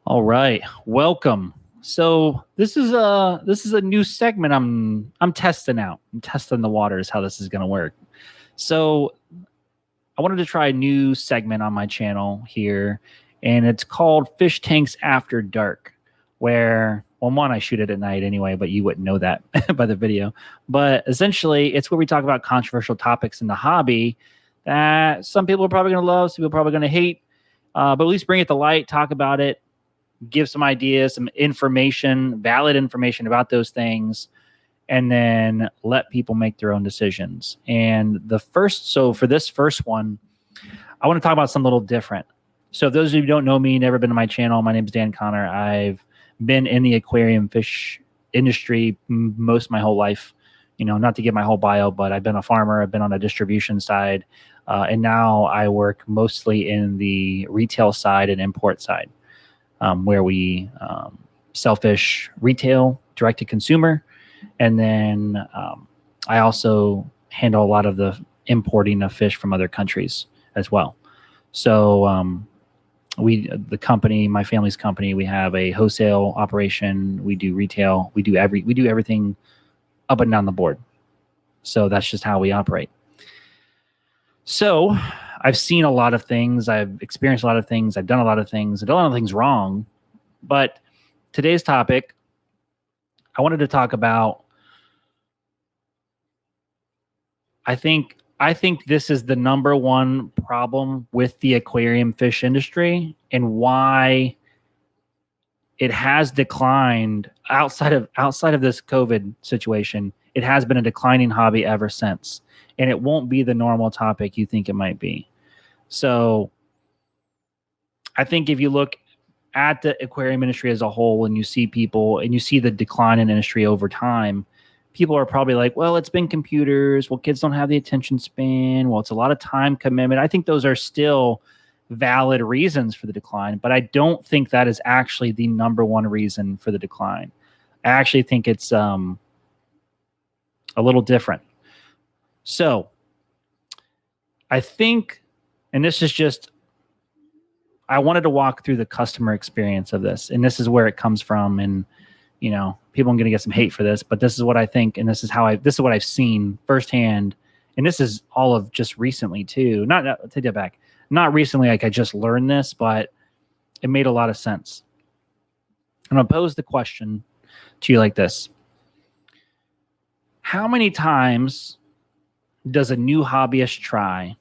All right, welcome. So this is a new segment I'm testing out. I'm testing the waters how this is going to work. So I wanted to try a new segment on my channel here, and it's called Fish Tanks After Dark, where one I shoot it at night anyway, but you wouldn't know that by the video. But essentially, it's where we talk about controversial topics in the hobby that some people are probably going to love, some people are probably going to hate, but at least bring it to light, talk about it, give some ideas, some information, valid information about those things, and then let people make their own decisions. And so for this first one, I want to talk about something a little different. So if those of you who don't know me, never been to my channel, my name is Dan Connor. I've been in the aquarium fish industry most of my whole life. Not to give my whole bio, but I've been a farmer. I've been on a distribution side. And now I work mostly in the retail side and import side. Where we sell fish retail, direct to consumer. And then I also handle a lot of the importing of fish from other countries as well. So the company, my family's company, we have a wholesale operation. We do retail. We do everything up and down the board. So that's just how we operate. So I've seen a lot of things. I've experienced a lot of things. I've done a lot of things. I've done a lot of things wrong. But today's topic, I wanted to talk about, I think this is the number one problem with the aquarium fish industry and why it has declined outside of this COVID situation. It has been a declining hobby ever since. And it won't be the normal topic you think it might be. So I think if you look at the aquarium industry as a whole and you see people and you see the decline in industry over time, people are probably like, well, it's been computers. Well, kids don't have the attention span. Well, it's a lot of time commitment. I think those are still valid reasons for the decline, but I don't think that is actually the number one reason for the decline. I actually think it's a little different. So I think, and this is just, I wanted to walk through the customer experience of this, and this is where it comes from. And, people are going to get some hate for this, but this is what I think. And this is what I've seen firsthand. And this is all of just recently too. Take that back. Not recently, like I just learned this, but it made a lot of sense. I'm going to pose the question to you like this. How many times does a new hobbyist try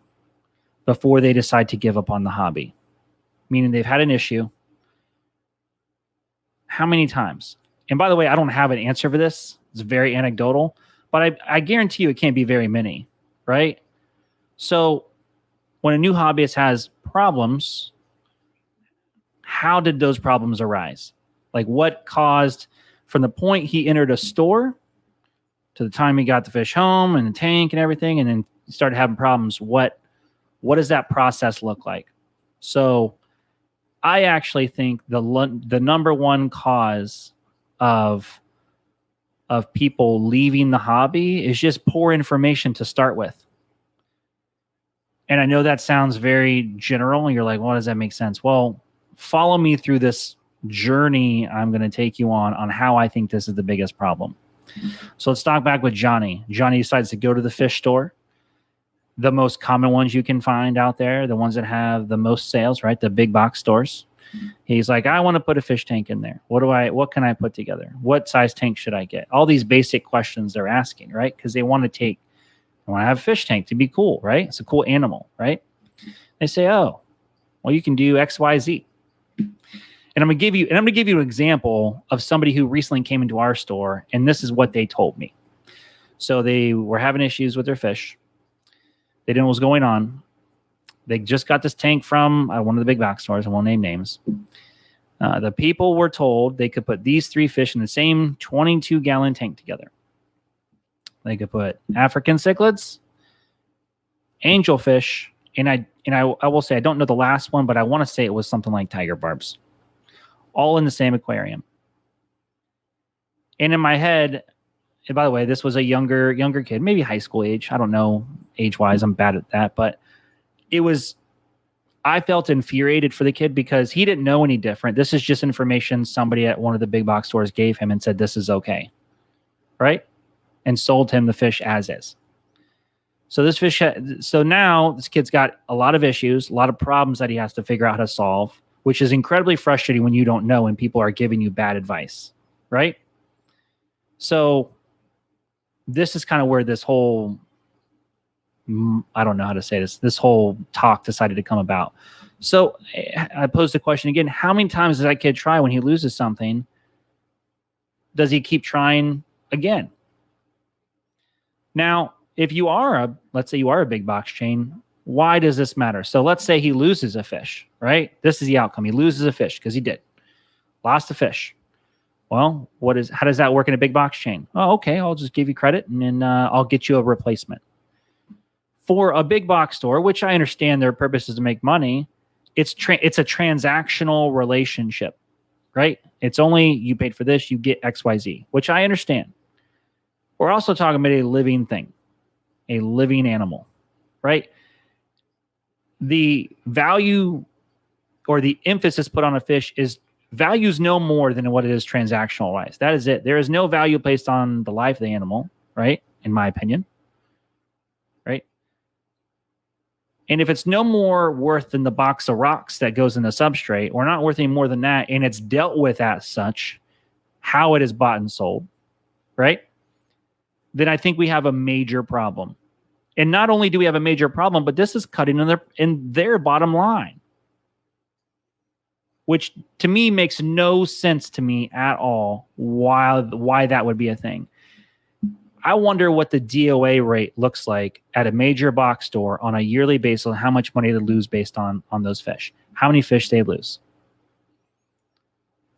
before they decide to give up on the hobby? Meaning they've had an issue. How many times? And by the way, I don't have an answer for this. It's very anecdotal, but I guarantee you it can't be very many, right? So when a new hobbyist has problems, how did those problems arise? Like what caused from the point he entered a store to the time he got the fish home and the tank and everything, and then started having problems? What does that process look like? So I actually think the number one cause of people leaving the hobby is just poor information to start with. And I know that sounds very general. You're like, well, does that make sense? Well, follow me through this journey I'm going to take you on how I think this is the biggest problem. So let's talk back with Johnny. Johnny decides to go to the fish store. The most common ones you can find out there, the ones that have the most sales, right? The big box stores. He's like, I want to put a fish tank in there. What can I put together? What size tank should I get? All these basic questions they're asking, right? Because they want to have a fish tank to be cool, right? It's a cool animal, right? They say, oh, well, you can do X, Y, Z. And I'm going to give you an example of somebody who recently came into our store, and this is what they told me. So they were having issues with their fish. They didn't know what was going on. They just got this tank from one of the big box stores. I won't name names. The people were told they could put these three fish in the same 22-gallon tank together. They could put African cichlids, angelfish, and I will say I don't know the last one, but I want to say it was something like tiger barbs, all in the same aquarium. And in my head, and by the way, this was a younger kid, maybe high school age. I don't know age-wise. I'm bad at that, but I felt infuriated for the kid because he didn't know any different. This is just information somebody at one of the big box stores gave him and said, this is okay. Right? And sold him the fish as is. So this fish, so now this kid's got a lot of issues, a lot of problems that he has to figure out how to solve, which is incredibly frustrating when you don't know and people are giving you bad advice, right? So this is kind of where this whole, I don't know how to say this whole talk decided to come about. So I posed the question again, how many times does that kid try when he loses something? Does he keep trying again? Now, if you are let's say you are a big box chain, why does this matter? So let's say he loses a fish, right? This is the outcome. He loses a fish because he lost a fish. Well, how does that work in a big box chain? Oh, okay, I'll just give you credit and then I'll get you a replacement. For a big box store, which I understand their purpose is to make money, it's a transactional relationship, right? It's only you paid for this, you get XYZ, which I understand. We're also talking about a living thing, a living animal, right? The value or the emphasis put on a fish is values no more than what it is transactional wise. That is it. There is no value placed on the life of the animal, right? In my opinion, right? And if it's no more worth than the box of rocks that goes in the substrate, or not worth any more than that, and it's dealt with as such, how it is bought and sold, right? Then I think we have a major problem. And not only do we have a major problem, but this is cutting in their bottom line, which to me makes no sense to me at all why that would be a thing. I wonder what the DOA rate looks like at a major box store on a yearly basis, and how much money they lose based on those fish, how many fish they lose.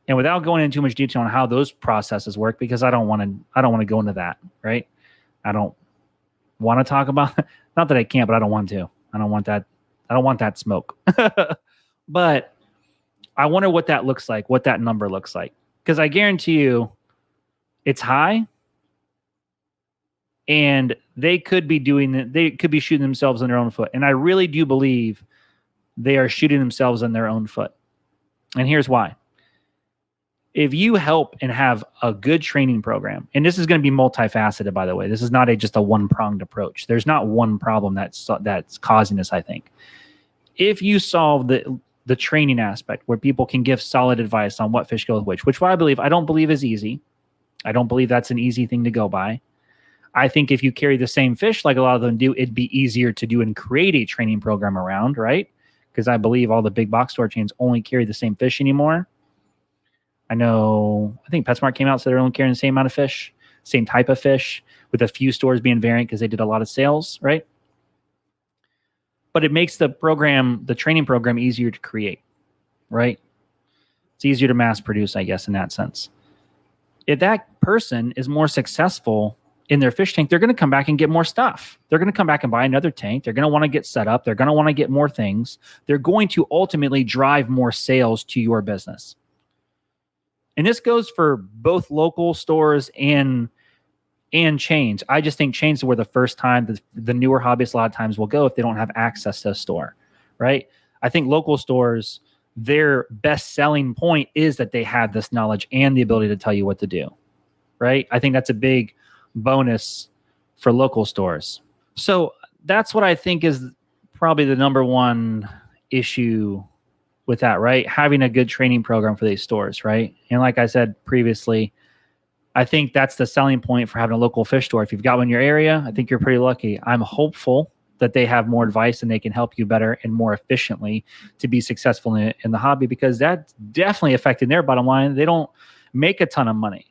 And without going into too much detail on how those processes work, because I don't want to go into that, right? I don't want to talk about, not that I can't, but I don't want to. I don't want that smoke. But I wonder what that looks like, what that number looks like. Because I guarantee you it's high, and they could be shooting themselves in their own foot. And I really do believe they are shooting themselves in their own foot. And here's why. If you help and have a good training program, and this is going to be multifaceted, by the way, this is not just a one-pronged approach. There's not one problem that's causing this, I think. If you solve the training aspect where people can give solid advice on what fish go with which I don't believe is easy. I don't believe that's an easy thing to go by. I think if you carry the same fish like a lot of them do, it'd be easier to do and create a training program around, right? Because I believe all the big box store chains only carry the same fish anymore. I think PetSmart came out and said they're only carrying the same amount of fish, same type of fish, with a few stores being variant because they did a lot of sales, right? But it makes the training program easier to create, right? It's easier to mass produce, I guess, in that sense. If that person is more successful in their fish tank, they're going to come back and get more stuff. They're going to come back and buy another tank. They're going to want to get set up. They're going to want to get more things. They're going to ultimately drive more sales to your business. And this goes for both local stores and chains. I just think chains are where the first time the newer hobbyists a lot of times will go if they don't have access to a store, right? I think local stores, their best selling point is that they have this knowledge and the ability to tell you what to do, right? I think that's a big bonus for local stores. So that's what I think is probably the number one issue with that, right? Having a good training program for these stores, right? And like I said previously, I think that's the selling point for having a local fish store. If you've got one in your area, I think you're pretty lucky. I'm hopeful that they have more advice and they can help you better and more efficiently to be successful in the hobby, because that's definitely affecting their bottom line. They don't make a ton of money.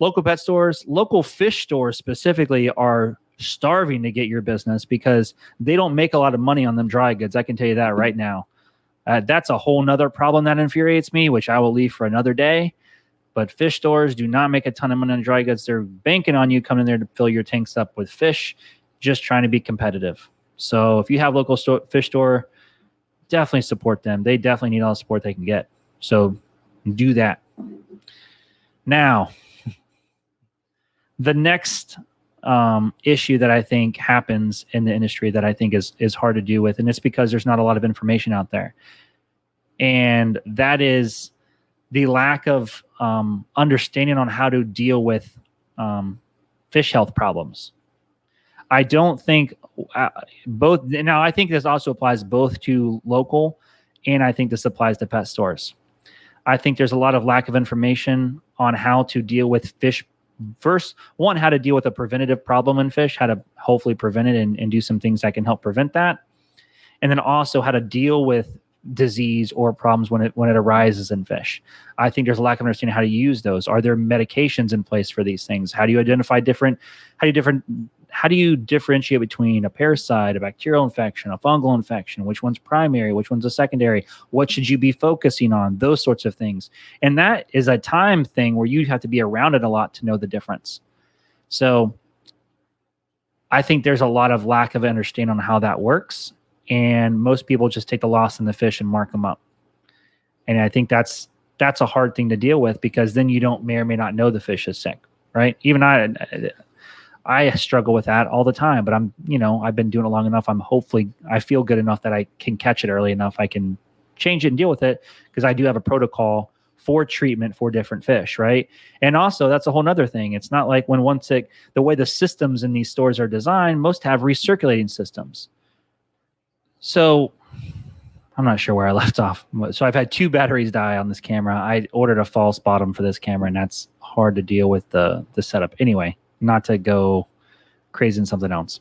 Local pet stores, local fish stores specifically, are starving to get your business because they don't make a lot of money on them dry goods. I can tell you that right now. That's a whole nother problem that infuriates me, which I will leave for another day. But fish stores do not make a ton of money on dry goods. They're banking on you coming in there to fill your tanks up with fish, just trying to be competitive. So if you have local fish store, definitely support them. They definitely need all the support they can get. So do that. Now, the next issue that I think happens in the industry that I think is hard to deal with, and it's because there's not a lot of information out there, and that is the lack of understanding on how to deal with fish health problems. I don't think both. Now, I think this also applies both to local, and I think this applies to pet stores. I think there's a lot of lack of information on how to deal with fish. First, one, how to deal with a preventative problem in fish, how to hopefully prevent it and do some things that can help prevent that. And then also how to deal with disease or problems when it arises in fish. I think there's a lack of understanding how to use those. Are there medications in place for these things? How do you identify how do you differentiate between a parasite, a bacterial infection, a fungal infection? Which one's primary? Which one's a secondary? What should you be focusing on? Those sorts of things. And that is a time thing where you have to be around it a lot to know the difference. So I think there's a lot of lack of understanding on how that works. And most people just take the loss in the fish and mark them up. And I think that's a hard thing to deal with, because then you may or may not know the fish is sick, right? Even I struggle with that all the time, but I've been doing it long enough. I feel good enough that I can catch it early enough. I can change it and deal with it, because I do have a protocol for treatment for different fish, right? And also, that's a whole nother thing. It's not like when one's sick, the way the systems in these stores are designed, most have recirculating systems. So I'm not sure where I left off. So I've had 2 batteries die on this camera. I ordered a false bottom for this camera, and that's hard to deal with the setup. Anyway, not to go crazy in something else.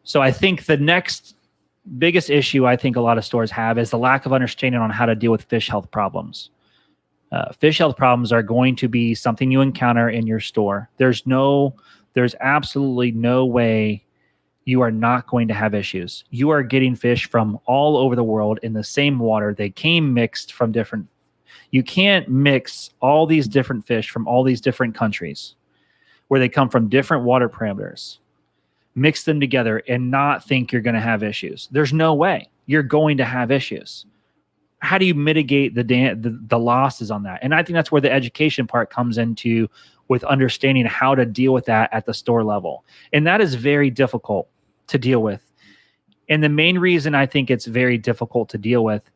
So I think the next biggest issue I think a lot of stores have is the lack of understanding on how to deal with fish health problems. Fish health problems are going to be something you encounter in your store. There's absolutely no way you are not going to have issues. You are getting fish from all over the world in the same water. They came mixed from different. You can't mix all these different fish from all these different countries where they come from different water parameters, mix them together and not think you're going to have issues. There's no way. You're going to have issues. How do you mitigate the losses on that? And I think that's where the education part comes into, with understanding how to deal with that at the store level. And that is very difficult to deal with. And the main reason I think it's very difficult to deal with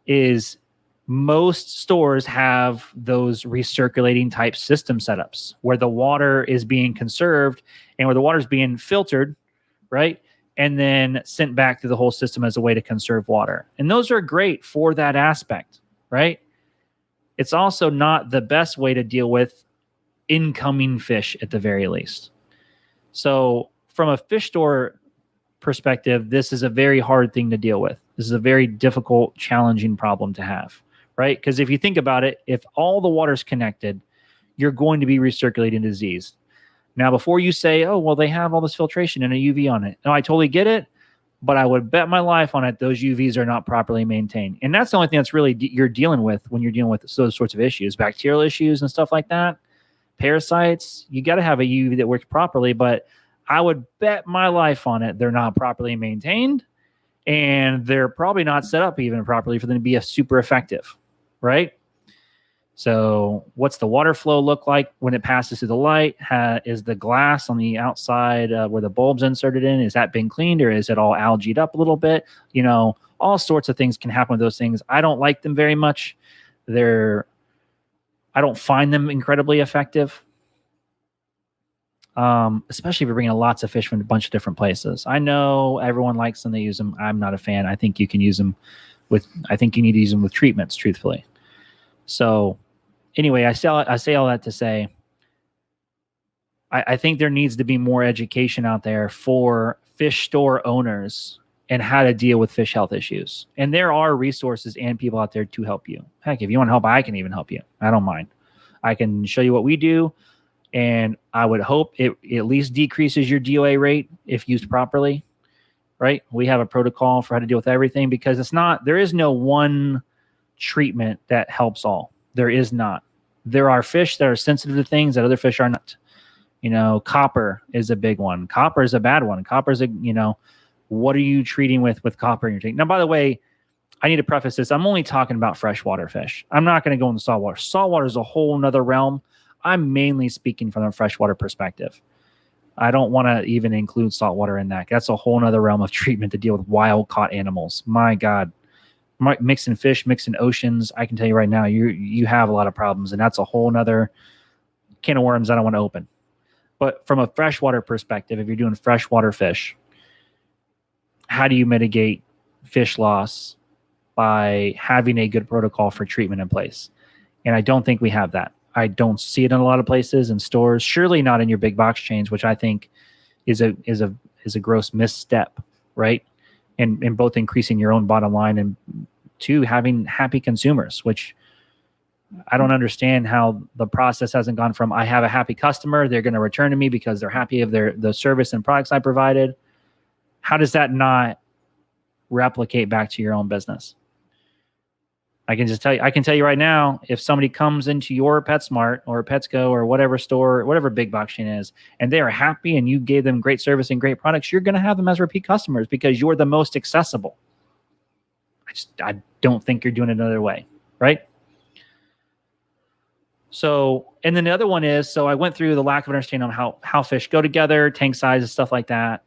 is most stores have those recirculating type system setups where the water is being conserved and where the water is being filtered, right? And then sent back to the whole system as a way to conserve water. And those are great for that aspect, right? It's also not the best way to deal with incoming fish at the very least. So from a fish store perspective, this is a very hard thing to deal with. This is a very difficult, challenging problem to have, right? Because if you think about it, if all the water's connected, you're going to be recirculating disease. Now, before you say, oh, well, they have all this filtration and a UV on it. No, I totally get it, but I would bet my life on it those UVs are not properly maintained. And that's the only thing that's really you're dealing with when you're dealing with those sorts of issues, bacterial issues and stuff like that, parasites. You got to have a UV that works properly, but I would bet my life on it they're not properly maintained, and they're probably not set up even properly for them to be a super effective, right? So what's the water flow look like when it passes through the light? Is the glass on the outside where the bulb's inserted in, is that been cleaned, or is it all algaed up a little bit? All sorts of things can happen with those things. I don't like them very much. I don't find them incredibly effective. Especially if you're bringing lots of fish from a bunch of different places. I know everyone likes them, they use them. I'm not a fan. I think you can use them I think you need to use them with treatments, truthfully. So anyway, I say all that to say, I think there needs to be more education out there for fish store owners and how to deal with fish health issues. And there are resources and people out there to help you. Heck, if you want help, I can even help you. I don't mind. I can show you what we do. And I would hope it at least decreases your DOA rate if used properly, right? We have a protocol for how to deal with everything, because there is no one treatment that helps all. There is not. There are fish that are sensitive to things that other fish are not. Copper is a big one. Copper is a bad one. Copper is what are you treating with copper in your tank? Now, by the way, I need to preface this. I'm only talking about freshwater fish. I'm not going to go into saltwater. Saltwater is a whole nother realm. I'm mainly speaking from a freshwater perspective. I don't want to even include saltwater in that. That's a whole nother realm of treatment to deal with wild caught animals. My God, mixing fish, mixing oceans. I can tell you right now, you have a lot of problems, and that's a whole nother can of worms I don't want to open. But from a freshwater perspective, if you're doing freshwater fish, how do you mitigate fish loss by having a good protocol for treatment in place? And I don't think we have that. I don't see it in a lot of places in stores. Surely not in your big box chains, which I think is a gross misstep, right? And in both increasing your own bottom line and two, having happy consumers, which I don't understand how the process hasn't gone from I have a happy customer, they're going to return to me because they're happy of the service and products I provided. How does that not replicate back to your own business? I can tell you right now, if somebody comes into your PetSmart or Petsco or whatever store, whatever big box chain is, and they are happy and you gave them great service and great products, you're going to have them as repeat customers because you're the most accessible. I don't think you're doing it another way, right? So, and then the other one is, so I went through the lack of understanding on how fish go together, tank sizes, stuff like that.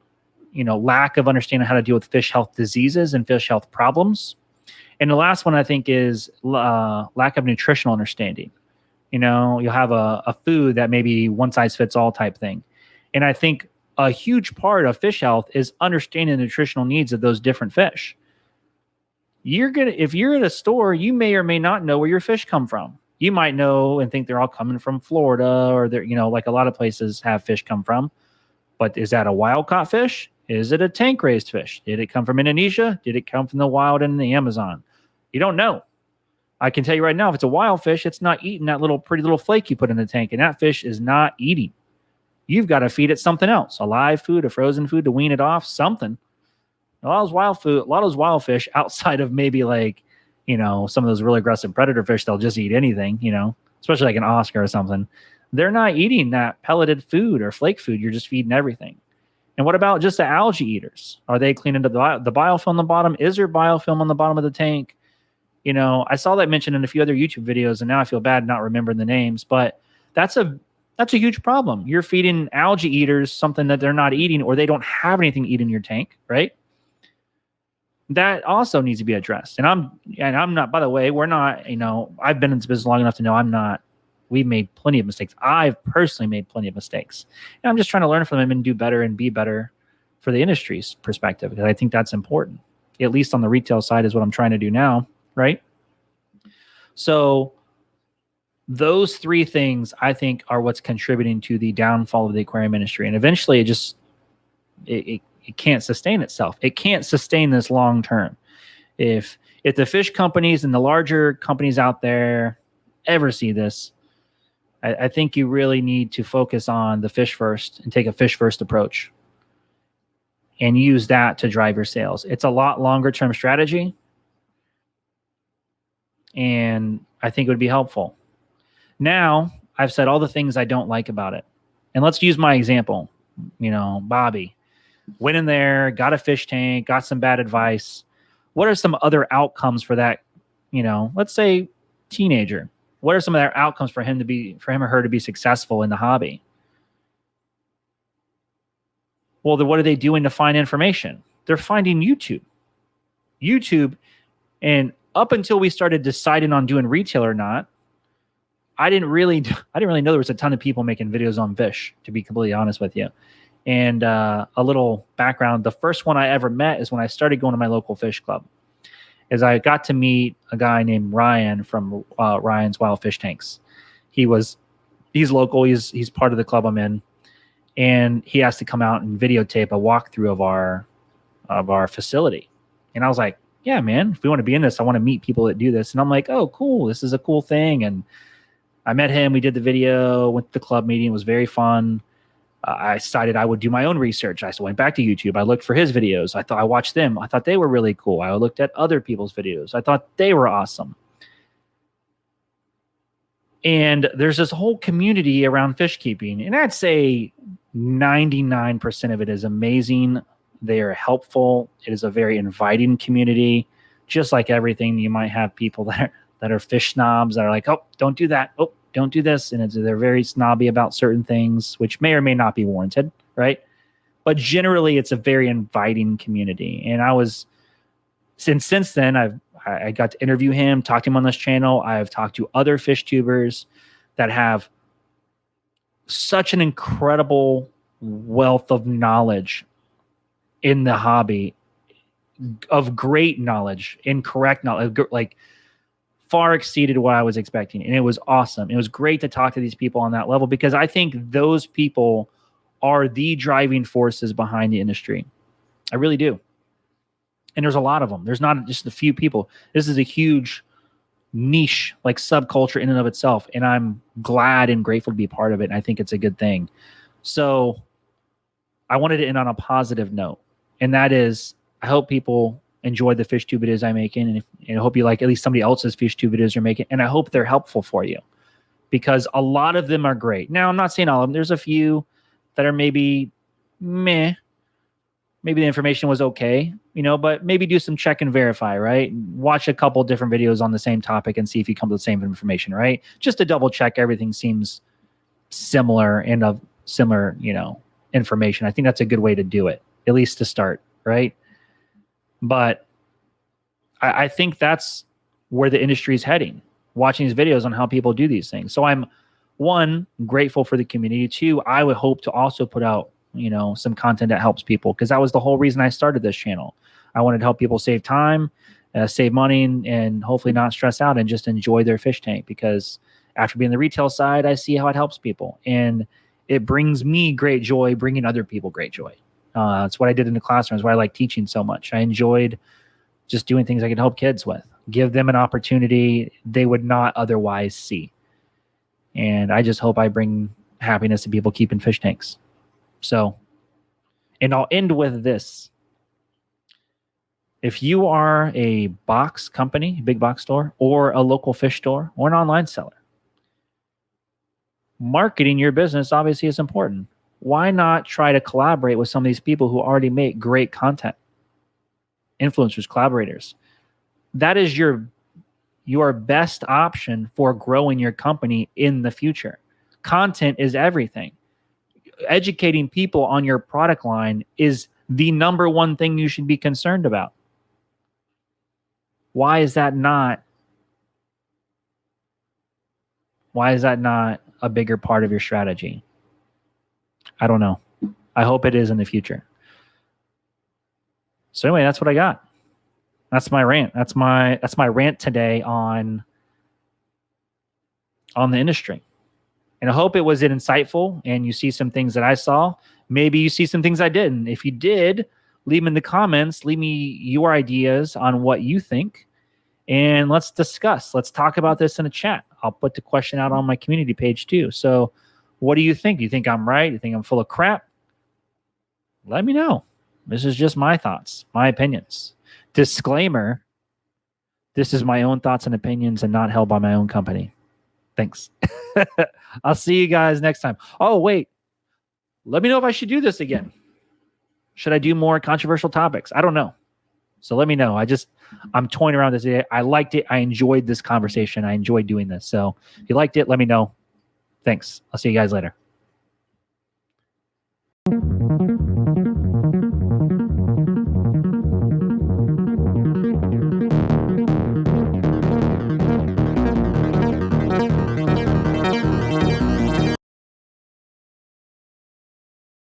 Lack of understanding how to deal with fish health diseases and fish health problems. And the last one I think is lack of nutritional understanding. You'll have a food that maybe one size fits all type thing. And I think a huge part of fish health is understanding the nutritional needs of those different fish. If you're at a store, you may or may not know where your fish come from. You might know and think they're all coming from Florida, or they're, like a lot of places have fish come from. But is that a wild caught fish? Is it a tank raised fish? Did it come from Indonesia? Did it come from the wild in the Amazon? You don't know. I can tell you right now, if it's a wild fish, it's not eating that pretty little flake you put in the tank, and that fish is not eating. You've got to feed it something else, a live food, a frozen food to wean it off, something. A lot of those wild fish outside of maybe some of those really aggressive predator fish, they'll just eat anything, especially like an Oscar or something. They're not eating that pelleted food or flake food. You're just feeding everything. And what about just the algae eaters? Are they cleaning up the biofilm on the bottom? Is there biofilm on the bottom of the tank? I saw that mentioned in a few other YouTube videos, and now I feel bad not remembering the names, but that's a huge problem. You're feeding algae eaters something that they're not eating, or they don't have anything to eat in your tank, right? That also needs to be addressed. And I'm not, by the way, we're not, I've been in this business long enough to know we've made plenty of mistakes. I've personally made plenty of mistakes. And I'm just trying to learn from them and do better and be better for the industry's perspective, because I think that's important, at least on the retail side is what I'm trying to do now, right? So those three things I think are what's contributing to the downfall of the aquarium industry. And eventually it can't sustain itself. It can't sustain this long term. If the fish companies and the larger companies out there ever see this, I think you really need to focus on the fish first and take a fish first approach and use that to drive your sales. It's a lot longer term strategy, and I think it would be helpful. Now, I've said all the things I don't like about it. And let's use my example. Bobby went in there, got a fish tank, got some bad advice. What are some other outcomes for that, let's say teenager? What are some of their outcomes for him or her to be successful in the hobby? Well, then what are they doing to find information? They're finding YouTube. And up until we started deciding on doing retail or not, I didn't really know there was a ton of people making videos on fish, to be completely honest with you. And a little background, the first one I ever met is when I started going to my local fish club. Is I got to meet a guy named Ryan from Ryan's Wild Fish Tanks. He's local. He's part of the club I'm in, and he asked to come out and videotape a walkthrough of our facility. And I was like, yeah, man, if we want to be in this, I want to meet people that do this. And I'm like, oh, cool, this is a cool thing. And I met him. We did the video, went to the club meeting. It was very fun. I decided I would do my own research. I went back to YouTube. I looked for his videos. I watched them. I thought they were really cool. I looked at other people's videos. I thought they were awesome. And there's this whole community around fish keeping. And I'd say 99% of it is amazing. They are helpful. It is a very inviting community. Just like everything, you might have people that are fish snobs that are like, oh, don't do that. Oh, don't do this. And they're very snobby about certain things, which may or may not be warranted, right? But generally, it's a very inviting community. And since then, I got to interview him, talk to him on this channel. I've talked to other fish tubers that have such an incredible wealth of knowledge in the hobby, of great knowledge, incorrect knowledge, like far exceeded what I was expecting. And it was awesome. It was great to talk to these people on that level, because I think those people are the driving forces behind the industry. I really do. And there's a lot of them. There's not just a few people. This is a huge niche, like subculture in and of itself. And I'm glad and grateful to be part of it. And I think it's a good thing. So I wanted to end on a positive note. And that is, I hope people enjoy the fish tube videos I'm making. And I hope you like at least somebody else's fish tube videos you're making. And I hope they're helpful for you, because a lot of them are great. Now, I'm not saying all of them. There's a few that are maybe meh. Maybe the information was okay, but maybe do some check and verify, right? Watch a couple different videos on the same topic and see if you come to the same information, right? Just to double check everything seems similar and of similar, information. I think that's a good way to do it, at least to start, right? But I think that's where the industry is heading, watching these videos on how people do these things. So I'm, one, grateful for the community. Two, I would hope to also put out some content that helps people, because that was the whole reason I started this channel. I wanted to help people save time, save money, and hopefully not stress out and just enjoy their fish tank, because after being the retail side, I see how it helps people, and it brings me great joy bringing other people great joy. That's what I did in the classroom. It's why I like teaching so much. I enjoyed just doing things I could help kids with, give them an opportunity they would not otherwise see. And I just hope I bring happiness to people keeping fish tanks. So, and I'll end with this. If you are a box company, big box store, or a local fish store, or an online seller, marketing your business obviously is important. Why not try to collaborate with some of these people who already make great content? Influencers, collaborators. That is your best option for growing your company in the future. Content is everything. Educating people on your product line is the number one thing you should be concerned about. Why is that not a bigger part of your strategy? I don't know. I hope it is in the future. So anyway, that's what I got. That's my rant. That's my rant today on the industry. And I hope it was insightful and you see some things that I saw. Maybe you see some things I didn't. If you did, leave them in the comments. Leave me your ideas on what you think. And let's discuss. Let's talk about this in a chat. I'll put the question out on my community page too. So what do you think? Do you think I'm right? Do you think I'm full of crap? Let me know. This is just my thoughts, my opinions. Disclaimer, this is my own thoughts and opinions and not held by my own company. Thanks. I'll see you guys next time. Oh, wait. Let me know if I should do this again. Should I do more controversial topics? I don't know. So let me know. I'm toying around this today. I liked it. I enjoyed this conversation. I enjoyed doing this. So if you liked it, let me know. Thanks. I'll see you guys later.